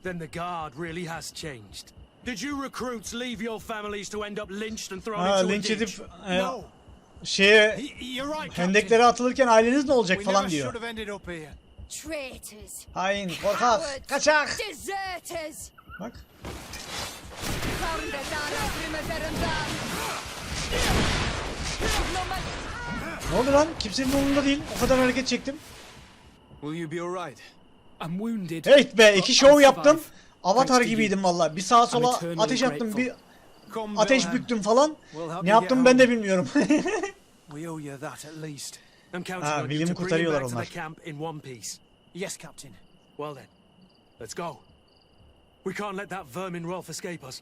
Speaker 5: Then the guard really has changed. Did you recruits leave your families to end up lynched and thrown
Speaker 1: Ha,
Speaker 5: into a
Speaker 1: linç edip
Speaker 5: ditch?
Speaker 9: No.
Speaker 1: şeye
Speaker 9: You're right, Captain.
Speaker 1: hendeklere atılırken aileniz ne olacak
Speaker 9: We
Speaker 1: falan
Speaker 9: never
Speaker 1: diyor.
Speaker 9: should have ended up here.
Speaker 7: Traitors.
Speaker 1: Hain, korkak,
Speaker 7: Cowards.
Speaker 1: kaçak.
Speaker 7: Deserters.
Speaker 1: Bak. Ne oldu lan? Kimsenin umurunda değil. O kadar hareket çektim.
Speaker 8: Will you be alright?
Speaker 10: I'm wounded.
Speaker 1: Evet be, iki
Speaker 10: but
Speaker 1: şov
Speaker 10: I'll
Speaker 1: yaptım.
Speaker 10: survive.
Speaker 1: Avatar
Speaker 10: Thanks to
Speaker 1: gibiydim valla. Bir sağa sola
Speaker 10: I'm eternally
Speaker 1: ateş attım, bir
Speaker 9: Come,
Speaker 1: ateş
Speaker 9: Wilhelm.
Speaker 1: büktüm falan.
Speaker 9: We'll help
Speaker 1: Ne
Speaker 9: you
Speaker 1: yaptım
Speaker 9: get
Speaker 1: ben de
Speaker 9: home.
Speaker 1: bilmiyorum.
Speaker 9: We owe you that at least.
Speaker 5: I'm counting
Speaker 1: Ha,
Speaker 5: on you
Speaker 1: William'ı
Speaker 5: to bring him
Speaker 1: kurtarıyorlar
Speaker 5: back to
Speaker 1: onlar.
Speaker 5: the camp in one piece.
Speaker 9: Yes, Captain.
Speaker 5: Well then, let's go. We can't let that vermin Rolf escape us.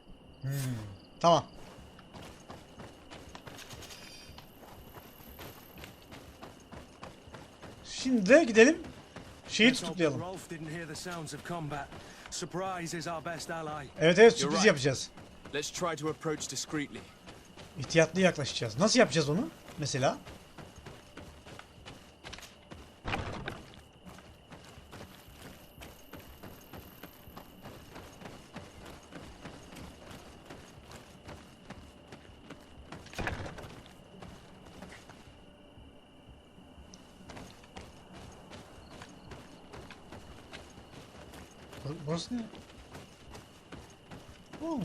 Speaker 1: Tamam. Şimdi de gidelim. Şeyi
Speaker 5: Let's hope that
Speaker 1: tutuklayalım.
Speaker 5: Rolf didn't hear the sounds of combat. Surprise is our best ally.
Speaker 1: Evet evet,
Speaker 8: You're
Speaker 1: sürpriz
Speaker 8: right.
Speaker 1: yapacağız.
Speaker 8: Let's try to approach discreetly.
Speaker 1: İhtiyatlı yaklaşacağız. Nasıl yapacağız onu? Mesela. Burası ne? Oo.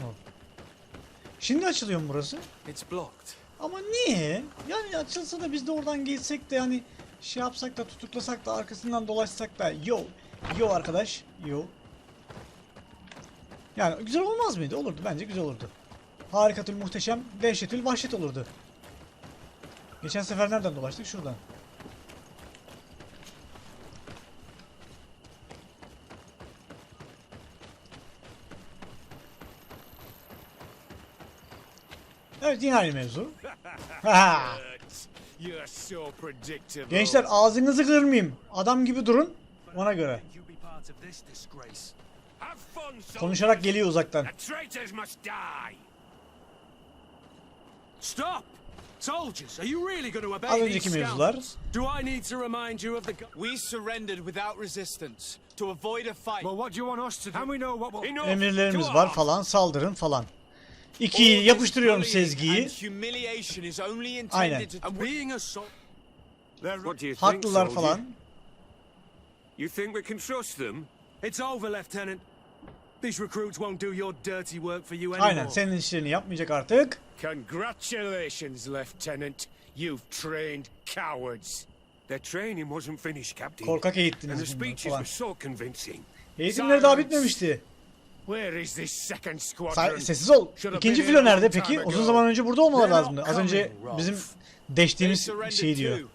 Speaker 1: Şimdi açılıyor mu burası?
Speaker 8: It's blocked.
Speaker 1: Ama niye? Yani açılsa da biz de oradan geçsek de hani şey yapsak da tutuklasak da arkasından dolaşsak da yo arkadaş yo. Yani güzel olmaz mıydı? Olurdu, bence güzel olurdu. Harikatül muhteşem, dehşetül vahşet olurdu. Geçen sefer nereden dolaştık? Şuradan. Evet, yine aynı mevzu. Ha.
Speaker 3: You're so predictable.
Speaker 1: Gençler, ağzınızı kırmayayım. Adam gibi durun. Ona göre.
Speaker 5: You be part of this disgrace.
Speaker 3: Have fun, soldiers.
Speaker 1: Konuşarak geliyor uzaktan.
Speaker 3: The traitors must die.
Speaker 5: Stop! Soldiers, are you really going to
Speaker 1: Az
Speaker 5: obey
Speaker 1: önceki
Speaker 5: these
Speaker 1: mevzular.
Speaker 5: scouts? Do I need to remind you of the...
Speaker 8: We surrendered without resistance to avoid a fight.
Speaker 9: Well, what do you want us to do? And we know what will...
Speaker 3: Enough.
Speaker 1: Emirlerimiz
Speaker 3: To
Speaker 1: var
Speaker 3: arms.
Speaker 1: falan, saldırın falan.
Speaker 8: All
Speaker 1: İkiyi
Speaker 8: this
Speaker 1: yapıştırıyorum
Speaker 8: bullying
Speaker 1: Sezgi'yi.
Speaker 8: and humiliation is only
Speaker 1: Aynen.
Speaker 8: intended to...
Speaker 5: And being a sol...
Speaker 3: They're
Speaker 6: What do you think,
Speaker 1: Haklılar
Speaker 6: soldier?
Speaker 1: falan.
Speaker 6: You think we can trust them?
Speaker 5: It's over, Lieutenant. These recruits won't do your dirty work for you anymore.
Speaker 1: Aynen, senin işlerini yapmayacak artık.
Speaker 3: Congratulations, Lieutenant. You've trained cowards.
Speaker 6: Their training wasn't finished, Captain.
Speaker 1: Korkak
Speaker 6: And the
Speaker 1: eğittiniz bunları
Speaker 6: speeches
Speaker 1: falan.
Speaker 6: were so convincing.
Speaker 1: Eğitimleri daha bitmemişti.
Speaker 3: Where is this second squadron?
Speaker 1: Sessiz ol. İkinci filo nerede peki? Uzun zaman önce burada olmaları lazımdı. Az önce bizim
Speaker 8: They
Speaker 1: deştiğimiz
Speaker 8: surrendered
Speaker 1: şey diyor.
Speaker 8: too.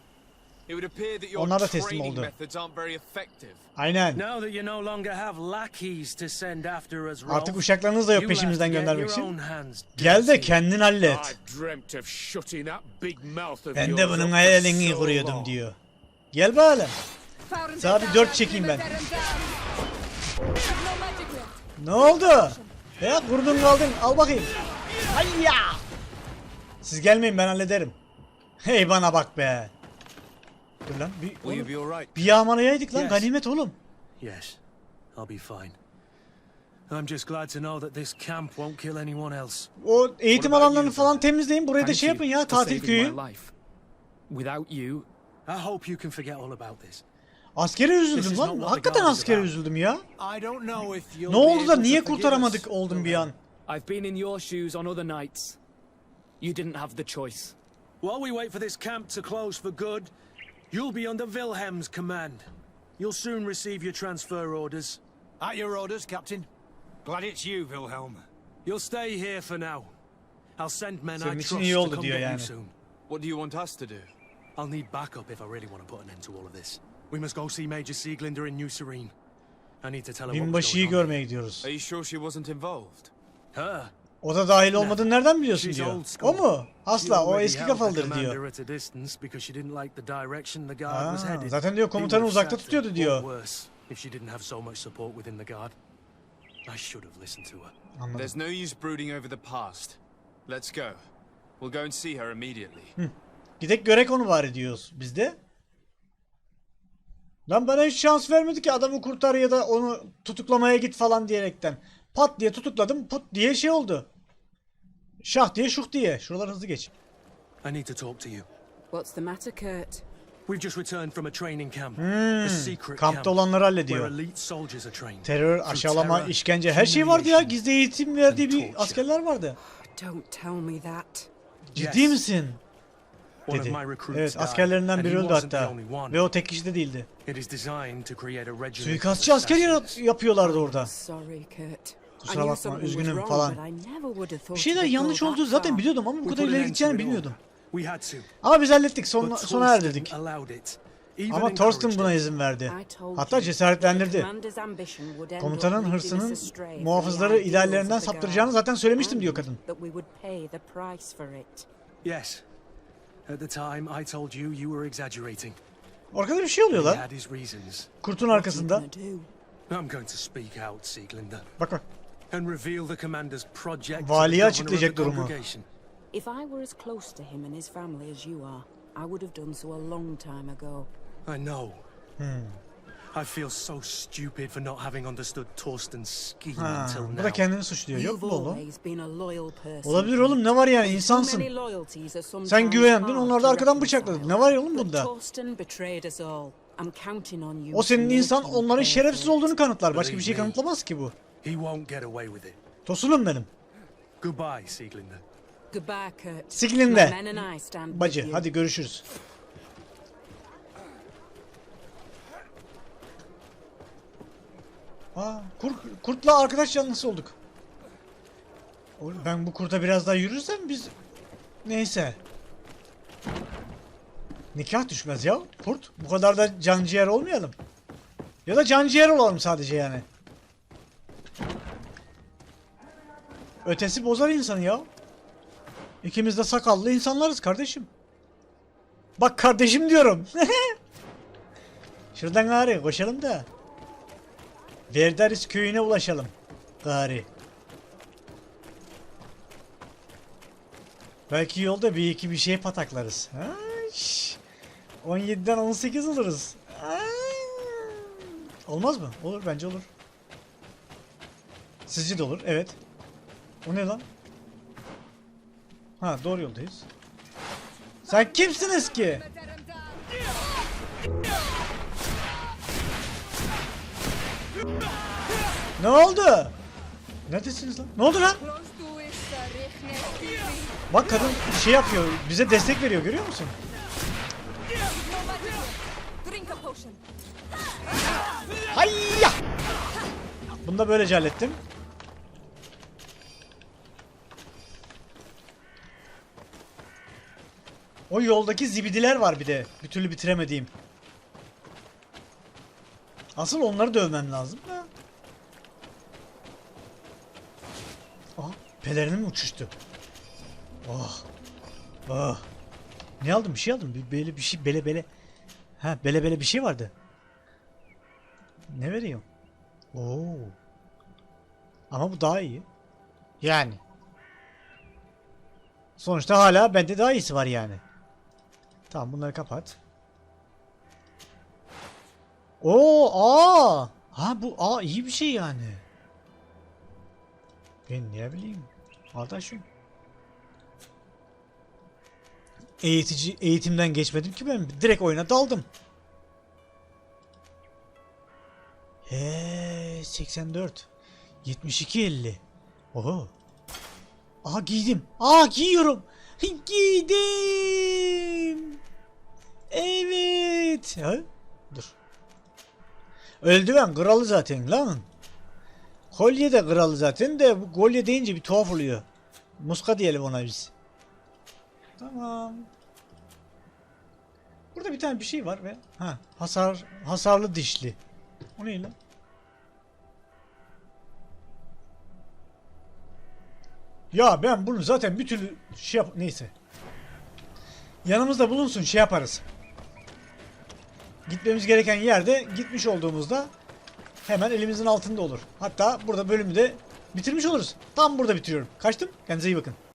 Speaker 8: It would appear that your
Speaker 1: Onlar da teslim
Speaker 8: training
Speaker 1: oldu.
Speaker 8: methods aren't very effective.
Speaker 1: Aynen.
Speaker 5: Now that you no longer have lackeys to send after us, Rolf,
Speaker 1: Artık uşaklarınız da yok
Speaker 5: you'll have to
Speaker 1: peşimizden
Speaker 5: get
Speaker 1: göndermek
Speaker 5: your own
Speaker 1: için.
Speaker 5: hands
Speaker 1: Gel de
Speaker 5: dirty.
Speaker 1: kendin hallet.
Speaker 3: I dreamt of shutting that big mouth of
Speaker 1: Ben
Speaker 3: yours
Speaker 1: de
Speaker 3: up
Speaker 1: bunun
Speaker 3: for
Speaker 1: hayalini
Speaker 3: so
Speaker 1: kuruyordum
Speaker 3: long.
Speaker 1: diyor. Gel bakalım. Sana bir 4 çekeyim ben. Ne oldu? Ya vurdun kaldın. Al bakayım. Hayya. Siz gelmeyin, ben hallederim. Hey bana bak be. Dur lan.
Speaker 8: Will you be alright?
Speaker 1: Bir yağmalayaydık lan,
Speaker 5: Yes.
Speaker 1: ganimet oğlum.
Speaker 5: Yes, I'll be fine. I'm just glad to know that this camp won't kill anyone else.
Speaker 1: O eğitim
Speaker 8: about
Speaker 1: alanlarını
Speaker 8: you,
Speaker 1: falan temizleyin. Burayı da
Speaker 10: Thank
Speaker 1: şey
Speaker 10: you
Speaker 1: yapın ya,
Speaker 10: for
Speaker 1: tatil
Speaker 10: saving
Speaker 1: köyü.
Speaker 10: my life. Without you,
Speaker 5: I hope you can forget all about this.
Speaker 1: Askere
Speaker 5: This
Speaker 1: üzüldüm
Speaker 5: is
Speaker 1: lan.
Speaker 5: not what the
Speaker 1: Hakikaten
Speaker 5: guard is
Speaker 1: askere
Speaker 5: about.
Speaker 1: üzüldüm ya.
Speaker 9: I don't know if you'll
Speaker 1: Ne
Speaker 9: be
Speaker 1: oldu da
Speaker 9: able
Speaker 1: niye
Speaker 9: to forgive
Speaker 1: kurtaramadık
Speaker 9: us,
Speaker 1: oldum bir an.
Speaker 10: I've been in your shoes on other nights. You didn't have the choice.
Speaker 5: While we wait for this camp to close for good, you'll be under Wilhelm's command. You'll soon receive your transfer orders.
Speaker 9: At your orders, Captain. Glad it's you, Wilhelm.
Speaker 5: You'll stay here for now. I'll send men
Speaker 1: Senin
Speaker 5: I
Speaker 1: için
Speaker 5: trust
Speaker 1: iyi
Speaker 5: to
Speaker 1: oldu
Speaker 5: come
Speaker 1: diyor
Speaker 5: get you
Speaker 1: yani.
Speaker 5: soon.
Speaker 8: What do you want us to do?
Speaker 5: I'll need backup if I really want to put an end to all of this. We must go see Major Sieglinder in New Serene. I need to tell her what was
Speaker 1: Binbaşıyı
Speaker 5: going on.
Speaker 1: görmeye gidiyoruz.
Speaker 8: Are you sure she wasn't involved?
Speaker 5: Her?
Speaker 1: O da dahil olmadığını nereden biliyorsun diyor. O mu? Asla, o eski kafalıdır diyor. Zaten diyor komutanı uzakta tutuyordu diyor. Anladım.
Speaker 8: There's no use brooding over the past. Let's go. We'll go and see her immediately.
Speaker 1: Gidek görek onu bari diyoruz biz de. Lan bana hiç şans vermedi ki adamı kurtar ya da onu tutuklamaya git falan diyerekten. Pat diye tutukladım, put diye şey oldu. Şah diye şuh diye. Şuralar hızlı geç.
Speaker 5: I need to talk to you.
Speaker 4: What's the matter, Kurt?
Speaker 5: We've just returned from a training camp. A secret
Speaker 1: Kampta
Speaker 5: camp
Speaker 1: olanları
Speaker 5: where
Speaker 1: hallediyor.
Speaker 5: elite soldiers are trained.
Speaker 1: Terör, aşağılama, işkence her şey vardı ya. Gizli eğitim verdiği bir askerler vardı.
Speaker 4: Don't tell me that.
Speaker 1: Ciddi misin?
Speaker 5: One of
Speaker 1: Dedi.
Speaker 5: my recruits
Speaker 1: Evet,
Speaker 5: died,
Speaker 1: askerlerinden
Speaker 5: and
Speaker 1: biri
Speaker 5: he
Speaker 1: öldü
Speaker 5: wasn't the
Speaker 1: hatta.
Speaker 5: only one.
Speaker 1: Ve o tek kişi de değildi.
Speaker 5: It is designed to create a regiment of
Speaker 1: Suikastçı asker
Speaker 5: assassins.
Speaker 1: yapıyorlardı orada.
Speaker 4: Sorry, Kurt.
Speaker 1: Kusura bakma, üzgünüm falan. Bir şeyler yanlış olduğu zaten biliyordum ama bu
Speaker 5: We
Speaker 1: kadar
Speaker 5: put an
Speaker 1: ileri
Speaker 5: end to
Speaker 1: gideceğini
Speaker 5: it all.
Speaker 1: bilmiyordum.
Speaker 5: We had to.
Speaker 1: Ama biz hallettik,
Speaker 5: But
Speaker 1: sona erdirdik.
Speaker 5: Torsten allowed it. Even
Speaker 1: Ama Torsten
Speaker 5: encouraged
Speaker 1: buna
Speaker 5: it.
Speaker 1: izin verdi. Hatta cesaretlendirdi. Komutanın hırsının muhafızları ideallerinden saptıracağını zaten söylemiştim diyor kadın.
Speaker 5: Yes. At the time I told you you were exaggerating.
Speaker 1: Arkada bir şey oluyor
Speaker 5: He
Speaker 1: lan.
Speaker 5: had his reasons.
Speaker 1: Kurtun arkasında.
Speaker 5: I'm going to speak out, Sieglinde,
Speaker 1: Bak bak.
Speaker 5: and reveal the commander's project to the
Speaker 1: Valiye
Speaker 5: governor of
Speaker 1: açıklayacak
Speaker 5: the
Speaker 1: durumu.
Speaker 5: congregation.
Speaker 4: If I were as close to him and his family as you are, I would have done so a long time ago.
Speaker 5: I know. I feel so stupid for not having understood Torsten's scheme
Speaker 1: Ha,
Speaker 5: until
Speaker 1: bu
Speaker 5: now.
Speaker 1: da kendini suçluyor. Yok
Speaker 4: You've
Speaker 1: mu oğlum?
Speaker 4: always been a loyal person.
Speaker 1: Olabilir oğlum, ne var yani,
Speaker 4: Too
Speaker 1: insansın.
Speaker 4: many loyalties are sometimes
Speaker 1: Sen güvendin,
Speaker 4: hard
Speaker 1: onlar
Speaker 4: to
Speaker 1: da arkadan
Speaker 4: reconcile.
Speaker 1: bıçakladı. Ne var ya oğlum
Speaker 4: But
Speaker 1: bunda?
Speaker 4: Torsten betrayed us all. I'm counting on you
Speaker 1: O senin
Speaker 4: to
Speaker 1: insan,
Speaker 4: make him
Speaker 1: onların
Speaker 4: pay
Speaker 1: şerefsiz
Speaker 4: for it.
Speaker 1: olduğunu kanıtlar. Başka bir şey kanıtlamaz ki bu.
Speaker 5: He won't get away with it.
Speaker 1: Tosunum benim.
Speaker 5: Goodbye, Sieglinde.
Speaker 4: Goodbye, Kurt.
Speaker 1: Siglinde.
Speaker 4: My men and I stand with
Speaker 1: Bacı,
Speaker 4: you.
Speaker 1: hadi görüşürüz. Aa, kurtla arkadaş canlısı olduk. Oğlum ben bu kurta biraz daha yürürsem biz... Neyse. Nikah düşmez ya kurt. Bu kadar da canciğer olmayalım. Ya da canciğer olalım sadece yani. Ötesi bozar insanı ya. İkimiz de sakallı insanlarız kardeşim. Bak kardeşim diyorum. Şuradan gari koşalım da. Verdaris köyüne ulaşalım. Gari. Belki yolda bir iki bir şey pataklarız. Ha, 17'den 18 oluruz. Olmaz mı? Olur, bence olur. Sizce de olur, evet. O ne lan? Ha, doğru yoldayız. Sen kimsiniz ki? Ne oldu? Neredesiniz lan? Ne oldu lan? Bak kadın şey yapıyor, bize destek veriyor, görüyor musun? Hayya! Bunu da böylece hallettim. O yoldaki zibidiler var bir de. Bir türlü bitiremediğim. Asıl onları dövmen lazım da. Aha, pelerinim uçuştu. Oh. Oh. Ne aldım? Bir şey aldım. Böyle bir şey, bele. Ha, bele bir şey vardı. Ne veriyor? Oo. Ama bu daha iyi. Yani. Sonuçta hala bende daha iyisi var yani. Tamam, bunları kapat. Oo, aa. Ha, bu iyi bir şey yani. Ben ne bileyim. Arkadaşım. Eğitimden geçmedim ki ben. Direkt oyuna daldım. 84. 72.50. Oho. Aha, giydim. Giyiyorum. Giydim. Evet. Ha? Dur. Eldiven kralı zaten lan. Kolye de kralı zaten de bu kolye deyince bir tuhaf oluyor. Muska diyelim ona biz. Tamam. Burada bir tane bir şey var ve hasarlı dişli. O ne lan? Ya ben bunu zaten bir türlü şey yap... Neyse. Yanımızda bulunsun, şey yaparız. Gitmemiz gereken yerde gitmiş olduğumuzda hemen elimizin altında olur. Hatta burada bölümü de bitirmiş oluruz. Tam burada bitiriyorum. Kaçtım. Kendinize iyi bakın.